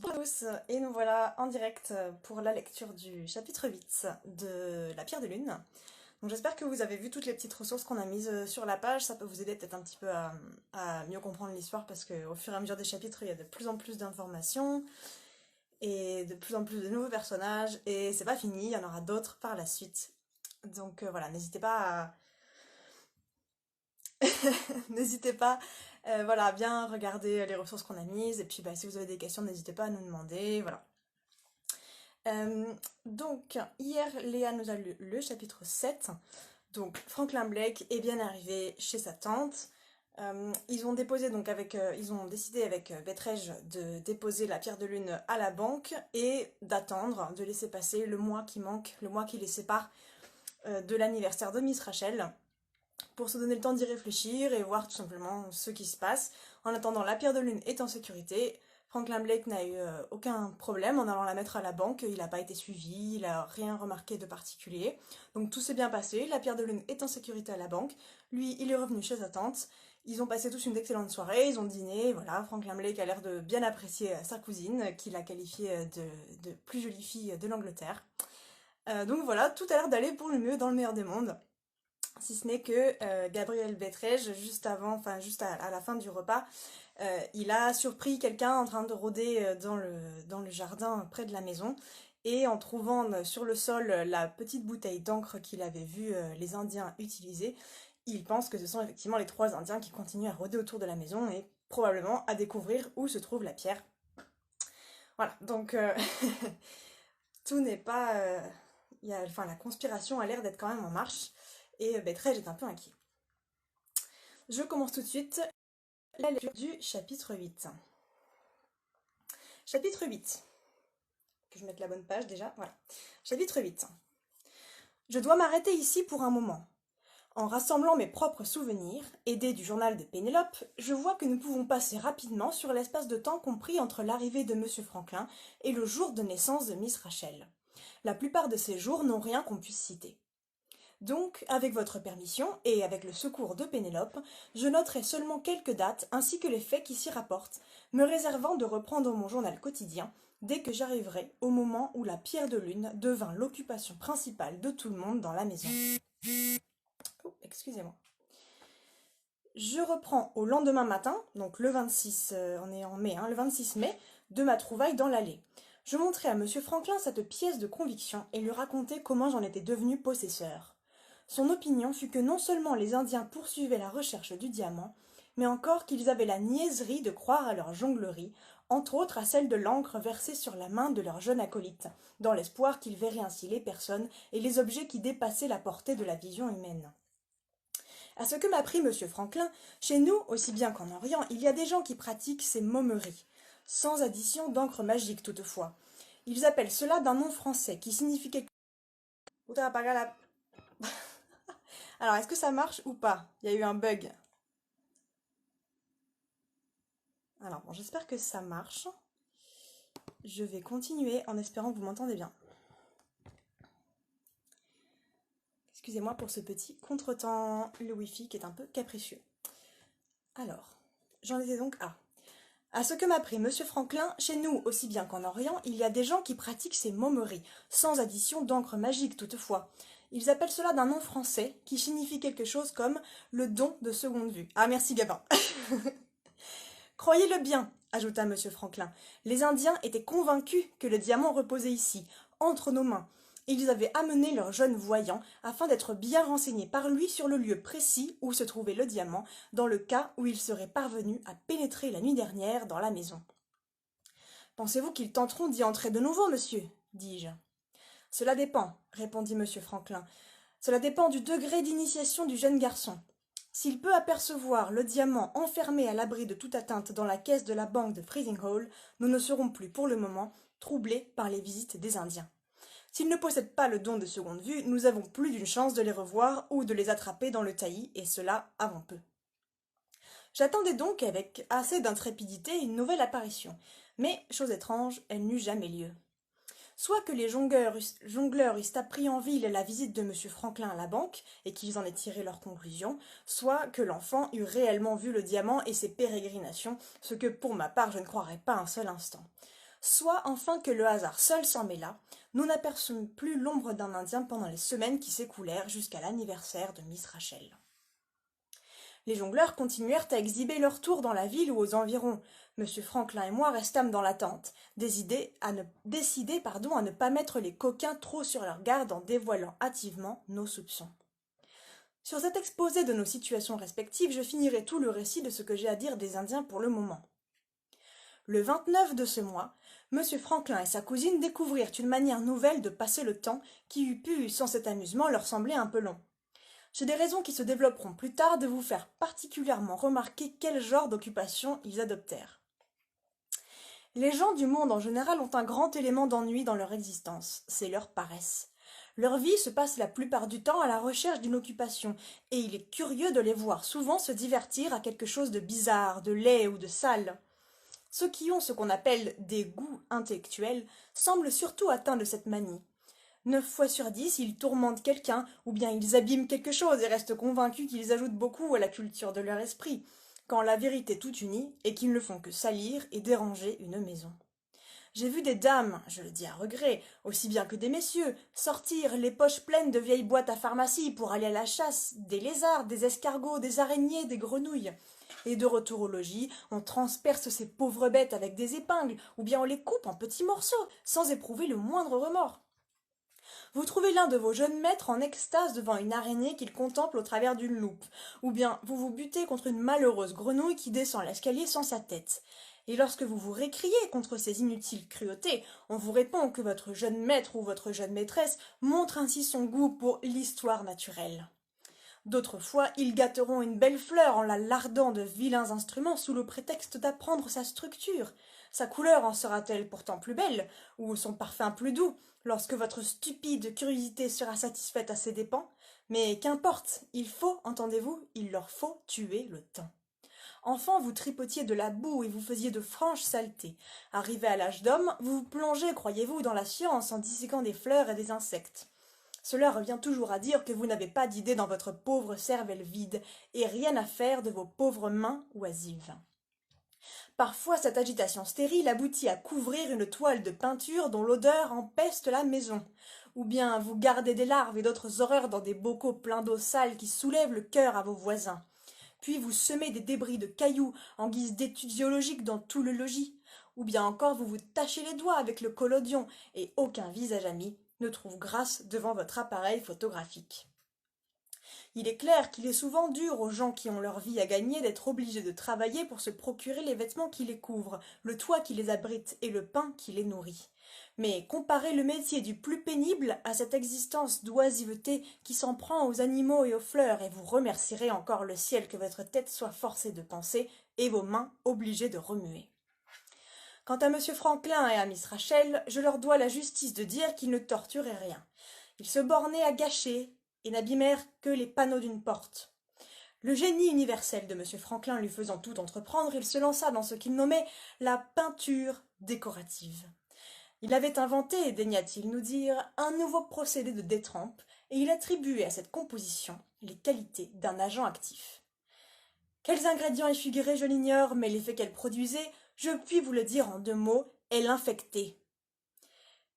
Bonjour à tous, et nous voilà en direct pour la lecture du chapitre 8 de La Pierre de Lune. Donc j'espère que vous avez vu toutes les petites ressources qu'on a mises sur la page, ça peut vous aider peut-être un petit peu à mieux comprendre l'histoire parce qu'au fur et à mesure des chapitres, il y a de plus en plus d'informations et de plus en plus de nouveaux personnages et c'est pas fini, il y en aura d'autres par la suite. Donc voilà, n'hésitez pas à... N'hésitez pas voilà, à bien regarder les ressources qu'on a mises et puis si vous avez des questions, n'hésitez pas à nous demander, voilà. Donc, hier, Léa nous a lu le chapitre 7. Donc, Franklin Blake est bien arrivé chez sa tante. Ils ont déposé donc ils ont décidé avec Bettrej de déposer la pierre de lune à la banque et d'attendre, de laisser passer le mois qui manque, le mois qui les sépare de l'anniversaire de Miss Rachel, pour se donner le temps d'y réfléchir et voir tout simplement ce qui se passe. En attendant, la pierre de lune est en sécurité. Franklin Blake n'a eu aucun problème en allant la mettre à la banque, il n'a pas été suivi, il n'a rien remarqué de particulier. Donc tout s'est bien passé, la pierre de lune est en sécurité à la banque, lui il est revenu chez sa tante, ils ont passé tous une excellente soirée, ils ont dîné, voilà, Franklin Blake a l'air de bien apprécier sa cousine, qu'il a qualifiée de plus jolie fille de l'Angleterre. Donc voilà, tout a l'air d'aller pour le mieux dans le meilleur des mondes. Si ce n'est que Gabriel Bettrej, juste avant, enfin juste à la fin du repas, il a surpris quelqu'un en train de rôder dans le jardin près de la maison, et en trouvant sur le sol la petite bouteille d'encre qu'il avait vu les Indiens utiliser, il pense que ce sont effectivement les trois Indiens qui continuent à rôder autour de la maison et probablement à découvrir où se trouve la pierre. Voilà, donc tout n'est pas... enfin, la conspiration a l'air d'être quand même en marche, et Bettrej est un peu inquiet. Je commence tout de suite la lecture du chapitre 8. Chapitre 8. Que je mette la bonne page déjà, voilà. Chapitre 8. Je dois m'arrêter ici pour un moment. En rassemblant mes propres souvenirs, aidé du journal de Pénélope, je vois que nous pouvons passer rapidement sur l'espace de temps compris entre l'arrivée de M. Franklin et le jour de naissance de Miss Rachel. La plupart de ces jours n'ont rien qu'on puisse citer. Donc, avec votre permission, et avec le secours de Pénélope, je noterai seulement quelques dates ainsi que les faits qui s'y rapportent, me réservant de reprendre mon journal quotidien dès que j'arriverai au moment où la pierre de lune devint l'occupation principale de tout le monde dans la maison. Oh, excusez-moi. Je reprends au lendemain matin, donc le 26, on est en mai, le 26 mai, de ma trouvaille dans l'allée. Je montrai à M. Franklin cette pièce de conviction et lui racontai comment j'en étais devenu possesseur. Son opinion fut que non seulement les Indiens poursuivaient la recherche du diamant, mais encore qu'ils avaient la niaiserie de croire à leur jonglerie, entre autres à celle de l'encre versée sur la main de leur jeune acolyte, dans l'espoir qu'ils verraient ainsi les personnes et les objets qui dépassaient la portée de la vision humaine. À ce que m'apprit M. Franklin, chez nous, aussi bien qu'en Orient, il y a des gens qui pratiquent ces momeries, sans addition d'encre magique toutefois. Ils appellent cela d'un nom français qui signifie quelque chose. Alors, est-ce que ça marche ou pas? Il y a eu un bug. Alors, bon, j'espère que ça marche. Je vais continuer en espérant que vous m'entendez bien. Excusez-moi pour ce petit contretemps, le Wi-Fi qui est un peu capricieux. Alors, j'en étais donc à... À ce que m'apprit M. Franklin, chez nous, aussi bien qu'en Orient, il y a des gens qui pratiquent ces momeries, sans addition d'encre magique toutefois. Ils appellent cela d'un nom français, qui signifie quelque chose comme le don de seconde vue. Ah merci Gabin. Croyez-le bien, ajouta M. Franklin, les Indiens étaient convaincus que le diamant reposait ici, entre nos mains, et ils avaient amené leur jeune voyant afin d'être bien renseignés par lui sur le lieu précis où se trouvait le diamant, dans le cas où ils seraient parvenus à pénétrer la nuit dernière dans la maison. Pensez-vous qu'ils tenteront d'y entrer de nouveau, monsieur dis-je. Cela dépend, répondit M. Franklin. Cela dépend du degré d'initiation du jeune garçon. S'il peut apercevoir le diamant enfermé à l'abri de toute atteinte dans la caisse de la banque de Freezing Hall, nous ne serons plus pour le moment troublés par les visites des Indiens. S'ils ne possèdent pas le don de seconde vue, nous avons plus d'une chance de les revoir ou de les attraper dans le taillis, et cela avant peu. J'attendais donc avec assez d'intrépidité une nouvelle apparition, mais, chose étrange, elle n'eut jamais lieu. Soit que les jongleurs eussent appris en ville la visite de M. Franklin à la banque, et qu'ils en aient tiré leurs conclusions, soit que l'enfant eût réellement vu le diamant et ses pérégrinations, ce que pour ma part je ne croirais pas un seul instant. soit enfin que le hasard seul s'en mêla, nous n'aperçûmes plus l'ombre d'un Indien pendant les semaines qui s'écoulèrent jusqu'à l'anniversaire de Miss Rachel. Les jongleurs continuèrent à exhiber leurs tours dans la ville ou aux environs. Monsieur Franklin et moi restâmes dans l'attente, décidés à ne pas mettre les coquins trop sur leur garde en dévoilant hâtivement nos soupçons. Sur cet exposé de nos situations respectives, je finirai tout le récit de ce que j'ai à dire des Indiens pour le moment. Le 29 de ce mois, Monsieur Franklin et sa cousine découvrirent une manière nouvelle de passer le temps qui eût pu, sans cet amusement, leur sembler un peu long. J'ai des raisons qui se développeront plus tard de vous faire particulièrement remarquer quel genre d'occupation ils adoptèrent. Les gens du monde en général ont un grand élément d'ennui dans leur existence, c'est leur paresse. Leur vie se passe la plupart du temps à la recherche d'une occupation, et il est curieux de les voir souvent se divertir à quelque chose de bizarre, de laid ou de sale. Ceux qui ont ce qu'on appelle des goûts intellectuels semblent surtout atteints de cette manie. 9 fois sur 10, ils tourmentent quelqu'un, ou bien ils abîment quelque chose et restent convaincus qu'ils ajoutent beaucoup à la culture de leur esprit, quand la vérité tout unie est qu'ils ne font que salir et déranger une maison. J'ai vu des dames, je le dis à regret, aussi bien que des messieurs, sortir les poches pleines de vieilles boîtes à pharmacie pour aller à la chasse, des lézards, des escargots, des araignées, des grenouilles. Et de retour au logis, on transperce ces pauvres bêtes avec des épingles, ou bien on les coupe en petits morceaux, sans éprouver le moindre remords. Vous trouvez l'un de vos jeunes maîtres en extase devant une araignée qu'il contemple au travers d'une loupe, ou bien vous vous butez contre une malheureuse grenouille qui descend l'escalier sans sa tête. Et lorsque vous vous récriez contre ces inutiles cruautés, on vous répond que votre jeune maître ou votre jeune maîtresse montre ainsi son goût pour l'histoire naturelle. D'autres fois, ils gâteront une belle fleur en la lardant de vilains instruments sous le prétexte d'apprendre sa structure. Sa couleur en sera-t-elle pourtant plus belle, ou son parfum plus doux, lorsque votre stupide curiosité sera satisfaite à ses dépens? Mais qu'importe, il faut, entendez-vous, il leur faut tuer le temps. Enfant, vous tripotiez de la boue et vous faisiez de franches saletés. Arrivé à l'âge d'homme, vous vous plongez, croyez-vous, dans la science en disséquant des fleurs et des insectes. Cela revient toujours à dire que vous n'avez pas d'idée dans votre pauvre cervelle vide et rien à faire de vos pauvres mains oisives. Parfois, cette agitation stérile aboutit à couvrir une toile de peinture dont l'odeur empeste la maison. Ou bien vous gardez des larves et d'autres horreurs dans des bocaux pleins d'eau sale qui soulèvent le cœur à vos voisins. Puis vous semez des débris de cailloux en guise d'études géologiques dans tout le logis. Ou bien encore vous vous tachez les doigts avec le collodion et aucun visage ami ne trouve grâce devant votre appareil photographique. Il est clair qu'il est souvent dur aux gens qui ont leur vie à gagner d'être obligés de travailler pour se procurer les vêtements qui les couvrent, le toit qui les abrite et le pain qui les nourrit. Mais comparez le métier du plus pénible à cette existence d'oisiveté qui s'en prend aux animaux et aux fleurs, et vous remercierez encore le ciel que votre tête soit forcée de penser et vos mains obligées de remuer. Quant à M. Franklin et à Miss Rachel, je leur dois la justice de dire qu'ils ne torturaient rien. Ils se bornaient à gâcher et n'abîmèrent que les panneaux d'une porte. Le génie universel de M. Franklin lui faisant tout entreprendre, il se lança dans ce qu'il nommait la peinture décorative. Il avait inventé, daigna-t-il nous dire, un nouveau procédé de détrempe, et il attribuait à cette composition les qualités d'un agent actif. Quels ingrédients y figuraient, je l'ignore, mais l'effet qu'elle produisait, je puis vous le dire en 2 mots, elle infectait.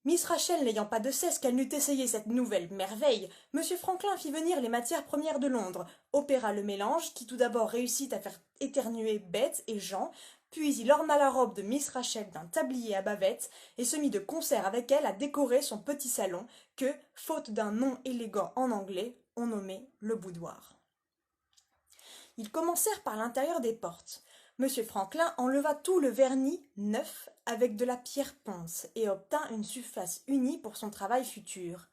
Miss Rachel n'ayant pas de cesse qu'elle n'eût essayé cette nouvelle merveille, M. Franklin fit venir les matières premières de Londres, opéra le mélange, qui tout d'abord réussit à faire éternuer Bête et Jean, puis il orna la robe de Miss Rachel d'un tablier à bavette et se mit de concert avec elle à décorer son petit salon que, faute d'un nom élégant en anglais, on nommait le boudoir. Ils commencèrent par l'intérieur des portes. M. Franklin enleva tout le vernis neuf avec de la pierre ponce et obtint une surface unie pour son travail futur.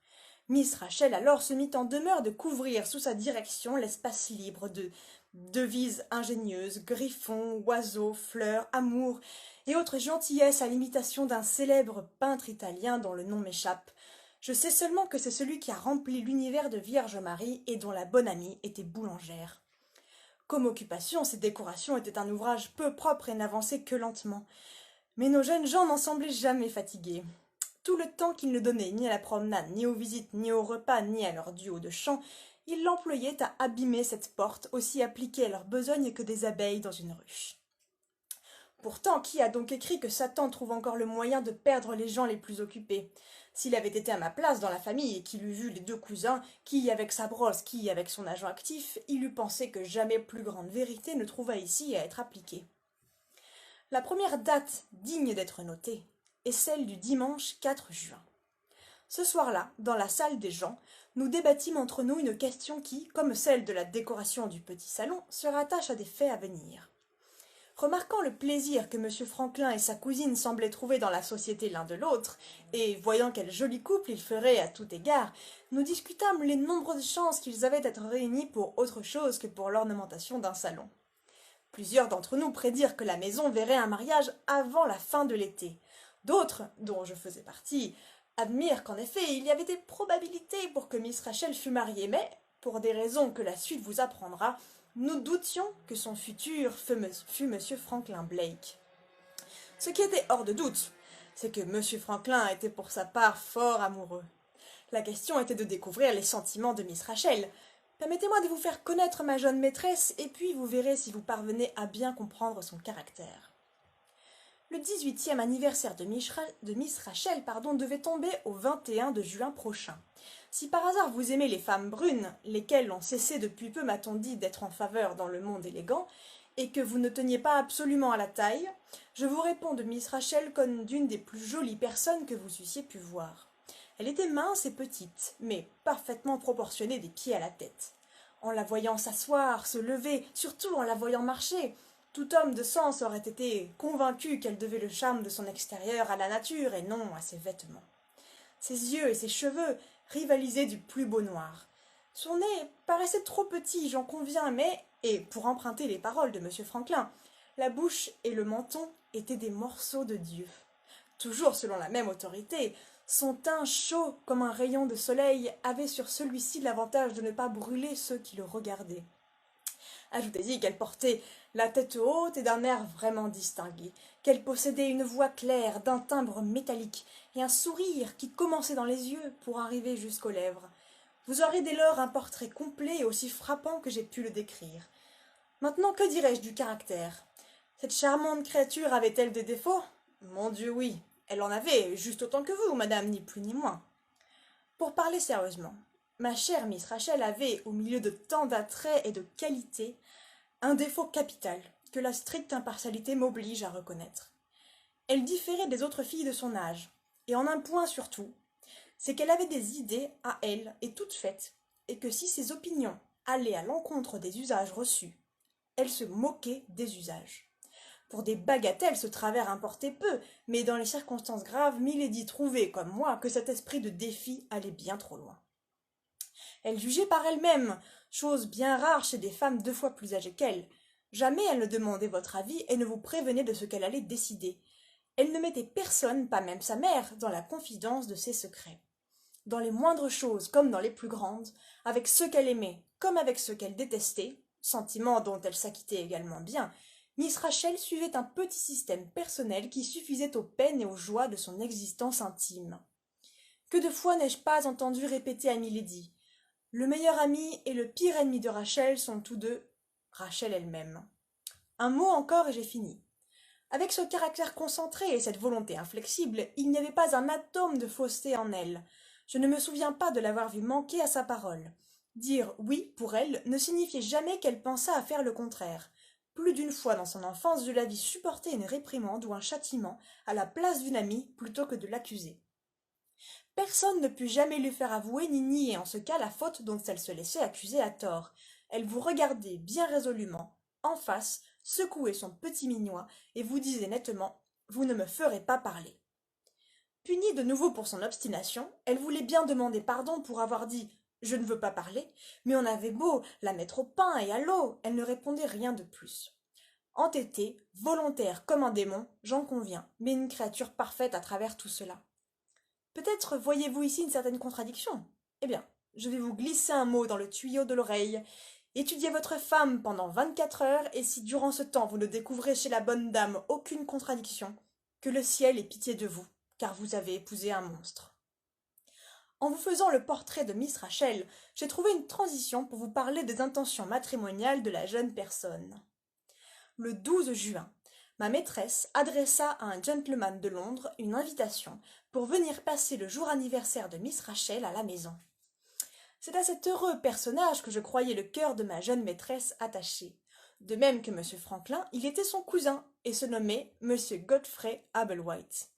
Miss Rachel alors se mit en demeure de couvrir sous sa direction l'espace libre de devises ingénieuses, griffons, oiseaux, fleurs, amour et autres gentillesses à l'imitation d'un célèbre peintre italien dont le nom m'échappe. Je sais seulement que c'est celui qui a rempli l'univers de Vierge Marie et dont la bonne amie était boulangère. Comme occupation, ces décorations étaient un ouvrage peu propre et n'avançaient que lentement. Mais nos jeunes gens n'en semblaient jamais fatigués. Tout le temps qu'ils ne donnaient ni à la promenade, ni aux visites, ni au repas, ni à leur duo de chant, ils l'employaient à abîmer cette porte, aussi appliquée à leur besogne que des abeilles dans une ruche. Pourtant, qui a donc écrit que Satan trouve encore le moyen de perdre les gens les plus occupés? S'il avait été à ma place dans la famille et qu'il eût vu les deux cousins, qui avec sa brosse, qui avec son agent actif, il eût pensé que jamais plus grande vérité ne trouva ici à être appliquée. La première date digne d'être notée est celle du dimanche 4 juin. Ce soir-là, dans la salle des gens, nous débattîmes entre nous une question qui, comme celle de la décoration du petit salon, se rattache à des faits à venir. Remarquant le plaisir que M. Franklin et sa cousine semblaient trouver dans la société l'un de l'autre, et voyant quel joli couple ils feraient à tout égard, nous discutâmes les nombreuses chances qu'ils avaient d'être réunis pour autre chose que pour l'ornementation d'un salon. Plusieurs d'entre nous prédirent que la maison verrait un mariage avant la fin de l'été. D'autres, dont je faisais partie, admirent qu'en effet il y avait des probabilités pour que Miss Rachel fût mariée, mais, pour des raisons que la suite vous apprendra, nous doutions que son futur fût M. Franklin Blake. Ce qui était hors de doute, c'est que M. Franklin était pour sa part fort amoureux. La question était de découvrir les sentiments de Miss Rachel. Permettez-moi de vous faire connaître ma jeune maîtresse, et puis vous verrez si vous parvenez à bien comprendre son caractère. Le 18e anniversaire de Miss Rachel devait tomber au 21 de juin prochain. Si par hasard vous aimez les femmes brunes, lesquelles ont cessé depuis peu, m'a-t-on dit, d'être en faveur dans le monde élégant, et que vous ne teniez pas absolument à la taille, je vous réponds de Miss Rachel comme d'une des plus jolies personnes que vous eussiez pu voir. Elle était mince et petite, mais parfaitement proportionnée des pieds à la tête. En la voyant s'asseoir, se lever, surtout en la voyant marcher, tout homme de sens aurait été convaincu qu'elle devait le charme de son extérieur à la nature et non à ses vêtements. Ses yeux et ses cheveux rivalisaient du plus beau noir. Son nez paraissait trop petit, j'en conviens, mais, et pour emprunter les paroles de M. Franklin, la bouche et le menton étaient des morceaux de Dieu. Toujours selon la même autorité, son teint chaud comme un rayon de soleil avait sur celui-ci l'avantage de ne pas brûler ceux qui le regardaient. Ajoutez-y qu'elle portait la tête haute et d'un air vraiment distingué, qu'elle possédait une voix claire, d'un timbre métallique, et un sourire qui commençait dans les yeux pour arriver jusqu'aux lèvres. Vous aurez dès lors un portrait complet et aussi frappant que j'ai pu le décrire. Maintenant, que dirais-je du caractère? Cette charmante créature avait-elle des défauts? Mon Dieu, oui, elle en avait, juste autant que vous, madame, ni plus ni moins. Pour parler sérieusement, ma chère Miss Rachel avait, au milieu de tant d'attraits et de qualités, un défaut capital que la stricte impartialité m'oblige à reconnaître. Elle différait des autres filles de son âge, et en un point surtout, c'est qu'elle avait des idées à elle et toutes faites, et que si ses opinions allaient à l'encontre des usages reçus, elle se moquait des usages. Pour des bagatelles, ce travers importait peu, mais dans les circonstances graves, milady trouvait, comme moi, que cet esprit de défi allait bien trop loin. Elle jugeait par elle-même, chose bien rare chez des femmes 2 fois plus âgées qu'elle. Jamais elle ne demandait votre avis et ne vous prévenait de ce qu'elle allait décider. Elle ne mettait personne, pas même sa mère, dans la confidence de ses secrets. Dans les moindres choses comme dans les plus grandes, avec ceux qu'elle aimait comme avec ceux qu'elle détestait, sentiments dont elle s'acquittait également bien, Miss Rachel suivait un petit système personnel qui suffisait aux peines et aux joies de son existence intime. Que de fois n'ai-je pas entendu répéter à milady: le meilleur ami et le pire ennemi de Rachel sont tous deux Rachel elle-même. Un mot encore et j'ai fini. Avec ce caractère concentré et cette volonté inflexible, il n'y avait pas un atome de fausseté en elle. Je ne me souviens pas de l'avoir vue manquer à sa parole. Dire oui pour elle ne signifiait jamais qu'elle pensât à faire le contraire. Plus d'une fois dans son enfance, je la vis supporter une réprimande ou un châtiment à la place d'une amie plutôt que de l'accuser. Personne ne put jamais lui faire avouer ni nier en ce cas la faute dont elle se laissait accuser à tort. Elle vous regardait bien résolument, en face, secouait son petit mignois, et vous disait nettement: vous ne me ferez pas parler. Punie de nouveau pour son obstination, elle voulait bien demander pardon pour avoir dit: je ne veux pas parler, mais on avait beau la mettre au pain et à l'eau, elle ne répondait rien de plus. Entêtée, volontaire comme un démon, j'en conviens, mais une créature parfaite à travers tout cela. Peut-être voyez-vous ici une certaine contradiction. Eh bien, je vais vous glisser un mot dans le tuyau de l'oreille. Étudiez votre femme pendant 24 heures, et si durant ce temps vous ne découvrez chez la bonne dame aucune contradiction, que le ciel ait pitié de vous, car vous avez épousé un monstre. En vous faisant le portrait de Miss Rachel, j'ai trouvé une transition pour vous parler des intentions matrimoniales de la jeune personne. Le 12 juin, ma maîtresse adressa à un gentleman de Londres une invitation pour venir passer le jour anniversaire de Miss Rachel à la maison. C'est à cet heureux personnage que je croyais le cœur de ma jeune maîtresse attaché. De même que M. Franklin, il était son cousin et se nommait M. Godfrey Ablewhite.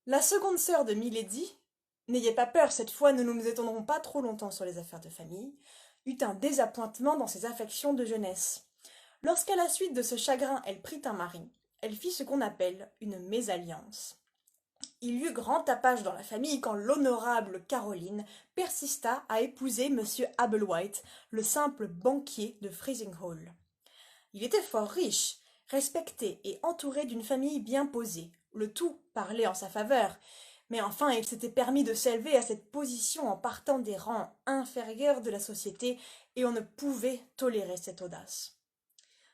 La seconde sœur de Milady, n'ayez pas peur, cette fois nous ne nous étendrons pas trop longtemps sur les affaires de famille, eut un désappointement dans ses affections de jeunesse. Lorsqu'à la suite de ce chagrin elle prit un mari, elle fit ce qu'on appelle une mésalliance. Il y eut grand tapage dans la famille quand l'honorable Caroline persista à épouser M. Ablewhite, le simple banquier de Fresinghall. Il était fort riche, respecté et entouré d'une famille bien posée, le tout parlait en sa faveur, mais enfin il s'était permis de s'élever à cette position en partant des rangs inférieurs de la société, et on ne pouvait tolérer cette audace.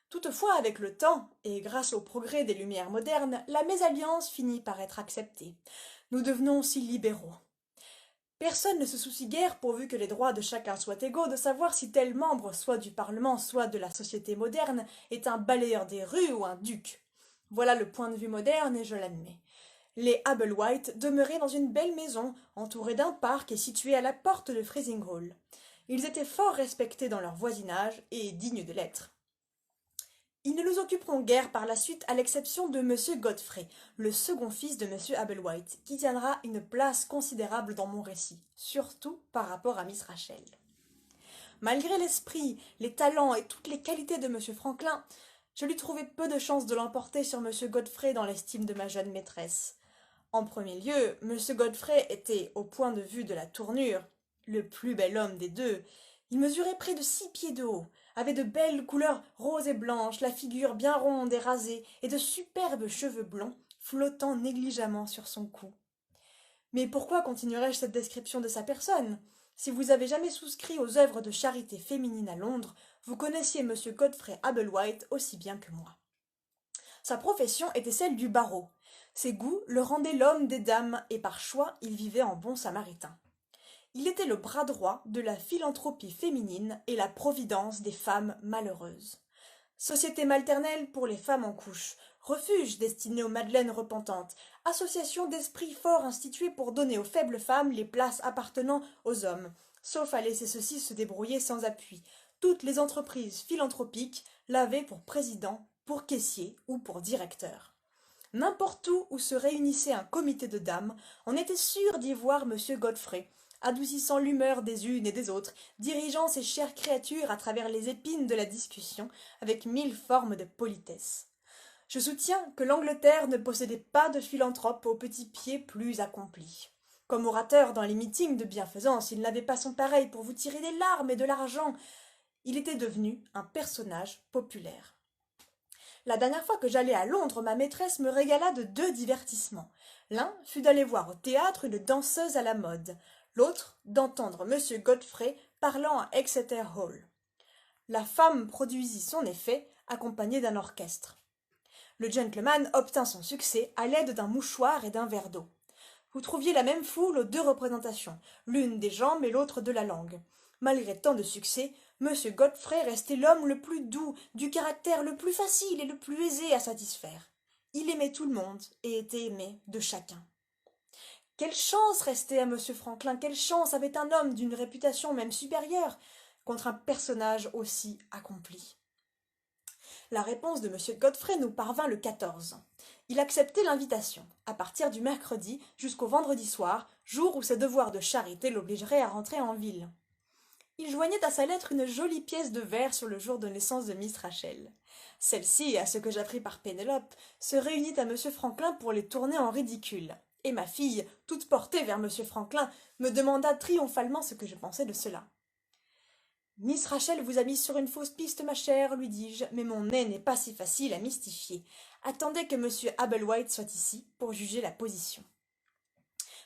Toutefois, avec le temps, et grâce au progrès des Lumières modernes, la mésalliance finit par être acceptée. Nous devenons si libéraux. Personne ne se soucie guère, pourvu que les droits de chacun soient égaux, de savoir si tel membre, soit du Parlement, soit de la société moderne, est un balayeur des rues ou un duc. Voilà le point de vue moderne, et je l'admets. Les Ablewhite demeuraient dans une belle maison, entourée d'un parc et située à la porte de Fresinghall. Ils étaient fort respectés dans leur voisinage et dignes de l'être. Ils ne nous occuperont guère par la suite, à l'exception de M. Godfrey, le second fils de M. Ablewhite, qui tiendra une place considérable dans mon récit, surtout par rapport à Miss Rachel. Malgré l'esprit, les talents et toutes les qualités de M. Franklin, je lui trouvai peu de chance de l'emporter sur M. Godfrey dans l'estime de ma jeune maîtresse. En premier lieu, M. Godfrey était, au point de vue de la tournure, le plus bel homme des deux. Il mesurait près de 6 pieds de haut, avait de belles couleurs roses et blanches, la figure bien ronde et rasée, et de superbes cheveux blonds flottant négligemment sur son cou. Mais pourquoi continuerai-je cette description de sa personne? Si vous avez jamais souscrit aux œuvres de charité féminine à Londres, vous connaissiez M. Godfrey Ablewhite aussi bien que moi. Sa profession était celle du barreau. Ses goûts le rendaient l'homme des dames, et par choix il vivait en bon samaritain. Il était le bras droit de la philanthropie féminine et la providence des femmes malheureuses. Société maternelle pour les femmes en couche, refuge destiné aux madeleines repentantes, association d'esprits forts instituée pour donner aux faibles femmes les places appartenant aux hommes, sauf à laisser ceux-ci se débrouiller sans appui. Toutes les entreprises philanthropiques l'avaient pour président, pour caissier ou pour directeur. N'importe où se réunissait un comité de dames, on était sûr d'y voir M. Godfrey, adoucissant l'humeur des unes et des autres, dirigeant ces chères créatures à travers les épines de la discussion, avec 1000 formes de politesse. Je soutiens que l'Angleterre ne possédait pas de philanthrope aux petits pieds plus accomplis. Comme orateur dans les meetings de bienfaisance, il n'avait pas son pareil pour vous tirer des larmes et de l'argent. Il était devenu un personnage populaire. La dernière fois que j'allai à Londres, ma maîtresse me régala de 2 divertissements. L'un fut d'aller voir au théâtre une danseuse à la mode, l'autre d'entendre M. Godfrey parlant à Exeter Hall. La femme produisit son effet, accompagnée d'un orchestre. Le gentleman obtint son succès à l'aide d'un mouchoir et d'un verre d'eau. Vous trouviez la même foule aux 2 représentations, l'une des jambes et l'autre de la langue. Malgré tant de succès, M. Godfrey restait l'homme le plus doux, du caractère le plus facile et le plus aisé à satisfaire. Il aimait tout le monde et était aimé de chacun. Quelle chance restait à M. Franklin, quelle chance avait un homme d'une réputation même supérieure contre un personnage aussi accompli. La réponse de M. Godfrey nous parvint le 14. Il acceptait l'invitation, à partir du mercredi jusqu'au vendredi soir, jour où ses devoirs de charité l'obligeraient à rentrer en ville. Il joignait à sa lettre une jolie pièce de verre sur le jour de naissance de Miss Rachel. Celle-ci, à ce que j'appris par Pénélope, se réunit à M. Franklin pour les tourner en ridicule. Et ma fille, toute portée vers M. Franklin, me demanda triomphalement ce que je pensais de cela. « Miss Rachel vous a mise sur une fausse piste, ma chère, lui dis-je, mais mon nez n'est pas si facile à mystifier. Attendez que M. Ablewhite soit ici pour juger la position. »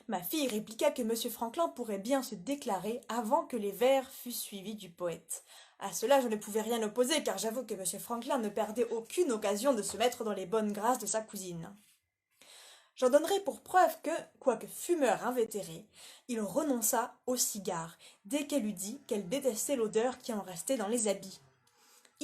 Ma fille répliqua que M. Franklin pourrait bien se déclarer avant que les vers fussent suivis du poète. À cela je ne pouvais rien opposer, car j'avoue que M. Franklin ne perdait aucune occasion de se mettre dans les bonnes grâces de sa cousine. J'en donnerai pour preuve que, quoique fumeur invétéré, il renonça au cigare, dès qu'elle eut dit qu'elle détestait l'odeur qui en restait dans les habits.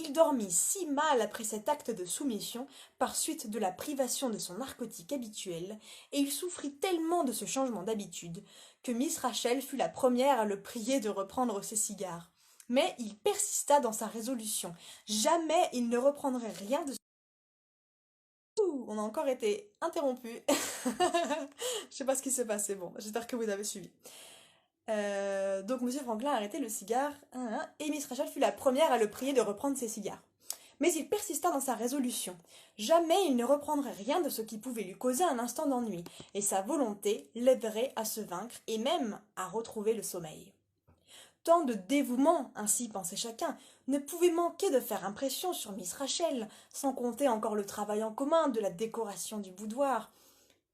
Il dormit si mal après cet acte de soumission, par suite de la privation de son narcotique habituel, et il souffrit tellement de ce changement d'habitude, que Miss Rachel fut la première à le prier de reprendre ses cigares. Mais il persista dans sa résolution. Jamais il ne reprendrait rien de... Ouh, on a encore été interrompu. Je sais pas ce qui s'est passé, bon, j'espère que vous avez suivi. Donc Monsieur Franklin a arrêté le cigare, et Miss Rachel fut la première à le prier de reprendre ses cigares. Mais il persista dans sa résolution. Jamais il ne reprendrait rien de ce qui pouvait lui causer un instant d'ennui, et sa volonté l'aiderait à se vaincre et même à retrouver le sommeil. Tant de dévouement, ainsi pensait chacun, ne pouvait manquer de faire impression sur Miss Rachel, sans compter encore le travail en commun de la décoration du boudoir.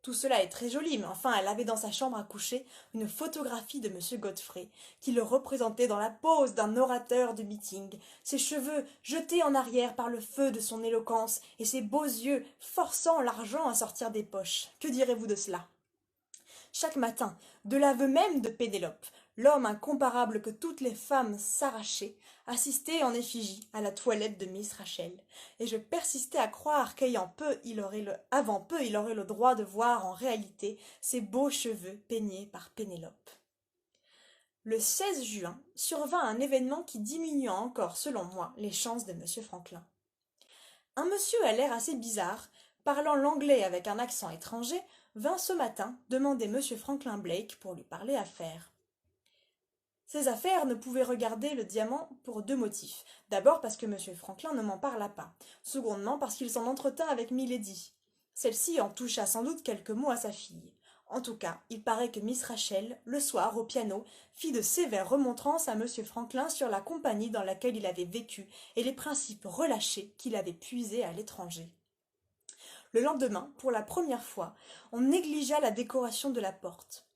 Tout cela est très joli, mais enfin elle avait dans sa chambre à coucher une photographie de M. Godfrey, qui le représentait dans la pose d'un orateur de meeting, ses cheveux jetés en arrière par le feu de son éloquence, et ses beaux yeux forçant l'argent à sortir des poches. Que direz-vous de cela? Chaque matin, de l'aveu même de Pénélope, l'homme incomparable que toutes les femmes s'arrachaient, assistait en effigie à la toilette de Miss Rachel, et je persistais à croire qu'avant peu il aurait le droit de voir en réalité ses beaux cheveux peignés par Pénélope. Le 16 juin survint un événement qui diminua encore, selon moi, les chances de M. Franklin. Un monsieur à l'air assez bizarre, parlant l'anglais avec un accent étranger, vint ce matin demander M. Franklin Blake pour lui parler affaires. Ces affaires ne pouvaient regarder le diamant pour deux motifs. D'abord parce que M. Franklin ne m'en parla pas. Secondement parce qu'il s'en entretint avec Milady. Celle-ci en toucha sans doute quelques mots à sa fille. En tout cas, il paraît que Miss Rachel, le soir, au piano, fit de sévères remontrances à M. Franklin sur la compagnie dans laquelle il avait vécu et les principes relâchés qu'il avait puisés à l'étranger. Le lendemain, pour la première fois, on négligea la décoration de la porte.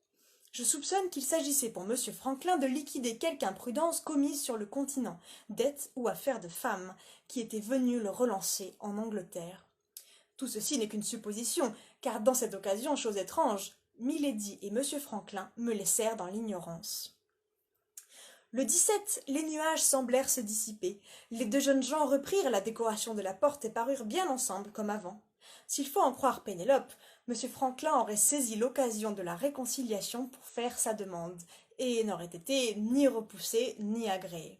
Je soupçonne qu'il s'agissait pour M. Franklin de liquider quelque imprudence commise sur le continent, dette ou affaire de femme, qui était venue le relancer en Angleterre. Tout ceci n'est qu'une supposition, car dans cette occasion, chose étrange, Milady et M. Franklin me laissèrent dans l'ignorance. Le 17, les nuages semblèrent se dissiper. Les deux jeunes gens reprirent la décoration de la porte et parurent bien ensemble comme avant. S'il faut en croire Pénélope, M. Franklin aurait saisi l'occasion de la réconciliation pour faire sa demande, et n'aurait été ni repoussé ni agréé.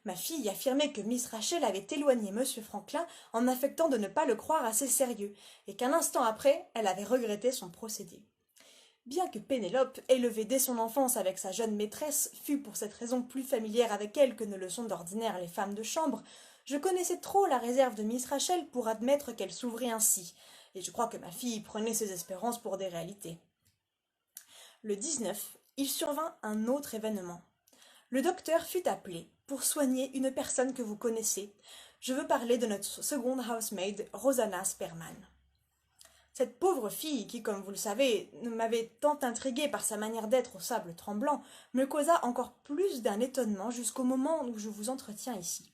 Ma fille affirmait que Miss Rachel avait éloigné M. Franklin en affectant de ne pas le croire assez sérieux, et qu'un instant après, elle avait regretté son procédé. Bien que Pénélope, élevée dès son enfance avec sa jeune maîtresse, fût pour cette raison plus familière avec elle que ne le sont d'ordinaire les femmes de chambre, je connaissais trop la réserve de Miss Rachel pour admettre qu'elle s'ouvrit ainsi, et je crois que ma fille prenait ses espérances pour des réalités. Le 19, il survint un autre événement. Le docteur fut appelé pour soigner une personne que vous connaissez. Je veux parler de notre seconde housemaid, Rosanna Sperman. Cette pauvre fille, qui, comme vous le savez, m'avait tant intriguée par sa manière d'être au sable tremblant, me causa encore plus d'un étonnement jusqu'au moment où je vous entretiens ici.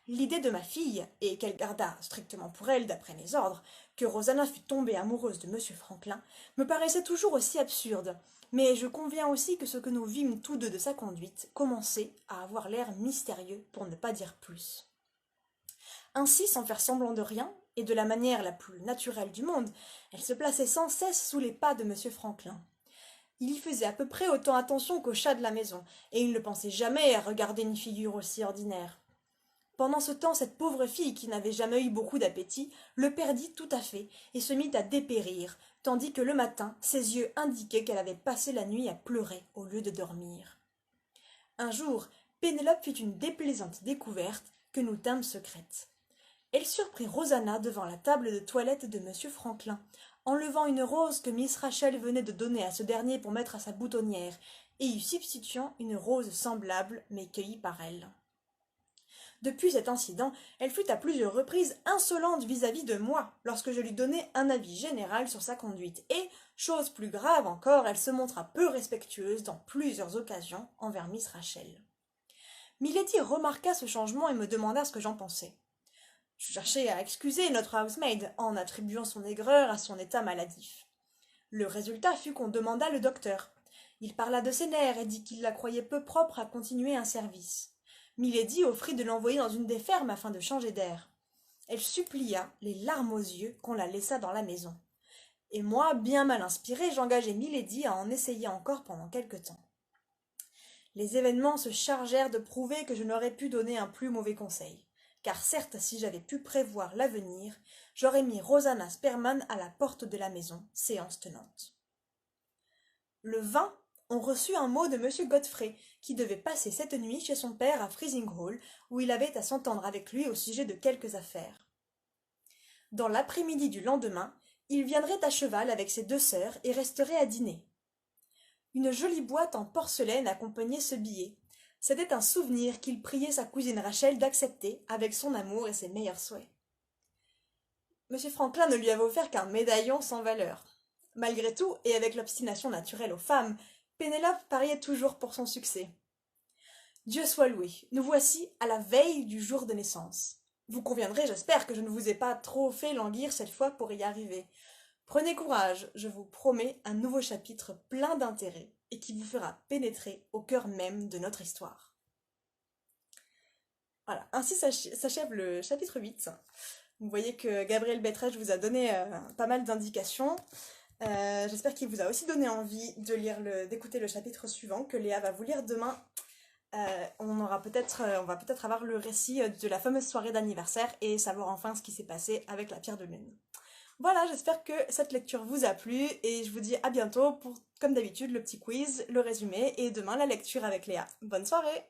L'idée de ma fille, et qu'elle garda strictement pour elle, d'après mes ordres, que Rosanna fût tombée amoureuse de M. Franklin, me paraissait toujours aussi absurde, mais je conviens aussi que ce que nous vîmes tous deux de sa conduite commençait à avoir l'air mystérieux, pour ne pas dire plus. Ainsi, sans faire semblant de rien, et de la manière la plus naturelle du monde, elle se plaçait sans cesse sous les pas de M. Franklin. Il y faisait à peu près autant attention qu'au chat de la maison, et il ne pensait jamais à regarder une figure aussi ordinaire. Pendant ce temps, cette pauvre fille, qui n'avait jamais eu beaucoup d'appétit, le perdit tout à fait, et se mit à dépérir, tandis que le matin, ses yeux indiquaient qu'elle avait passé la nuit à pleurer au lieu de dormir. Un jour, Pénélope fit une déplaisante découverte que nous tînmes secrète. Elle surprit Rosanna devant la table de toilette de M. Franklin, enlevant une rose que Miss Rachel venait de donner à ce dernier pour mettre à sa boutonnière, et y substituant une rose semblable, mais cueillie par elle. Depuis cet incident, elle fut à plusieurs reprises insolente vis-à-vis de moi, lorsque je lui donnai un avis général sur sa conduite, et, chose plus grave encore, elle se montra peu respectueuse dans plusieurs occasions envers Miss Rachel. Milady remarqua ce changement et me demanda ce que j'en pensais. Je cherchai à excuser notre housemaid en attribuant son aigreur à son état maladif. Le résultat fut qu'on demanda le docteur. Il parla de ses nerfs et dit qu'il la croyait peu propre à continuer un service. Milady offrit de l'envoyer dans une des fermes afin de changer d'air. Elle supplia, les larmes aux yeux, qu'on la laissât dans la maison. Et moi, bien mal inspiré, j'engageai Milady à en essayer encore pendant quelque temps. Les événements se chargèrent de prouver que je n'aurais pu donner un plus mauvais conseil, car certes, si j'avais pu prévoir l'avenir, j'aurais mis Rosanna Sperman à la porte de la maison, séance tenante. Le 20, on reçut un mot de M. Godfrey, qui devait passer cette nuit chez son père à Freezing Hall, où il avait à s'entendre avec lui au sujet de quelques affaires. Dans l'après-midi du lendemain, il viendrait à cheval avec ses 2 sœurs et resterait à dîner. Une jolie boîte en porcelaine accompagnait ce billet. C'était un souvenir qu'il priait sa cousine Rachel d'accepter avec son amour et ses meilleurs souhaits. M. Franklin ne lui avait offert qu'un médaillon sans valeur. Malgré tout, et avec l'obstination naturelle aux femmes, Pénélope pariait toujours pour son succès. Dieu soit loué, nous voici à la veille du jour de naissance. Vous conviendrez, j'espère, que je ne vous ai pas trop fait languir cette fois pour y arriver. Prenez courage, je vous promets un nouveau chapitre plein d'intérêt et qui vous fera pénétrer au cœur même de notre histoire. Voilà, ainsi s'achève le chapitre 8. Vous voyez que Gabriel Bettrage vous a donné pas mal d'indications. J'espère qu'il vous a aussi donné envie d'écouter le chapitre suivant que Léa va vous lire demain. On va peut-être avoir le récit de la fameuse soirée d'anniversaire et savoir enfin ce qui s'est passé avec la pierre de lune. Voilà, j'espère que cette lecture vous a plu et je vous dis à bientôt pour, comme d'habitude, le petit quiz, le résumé et demain la lecture avec Léa. Bonne soirée!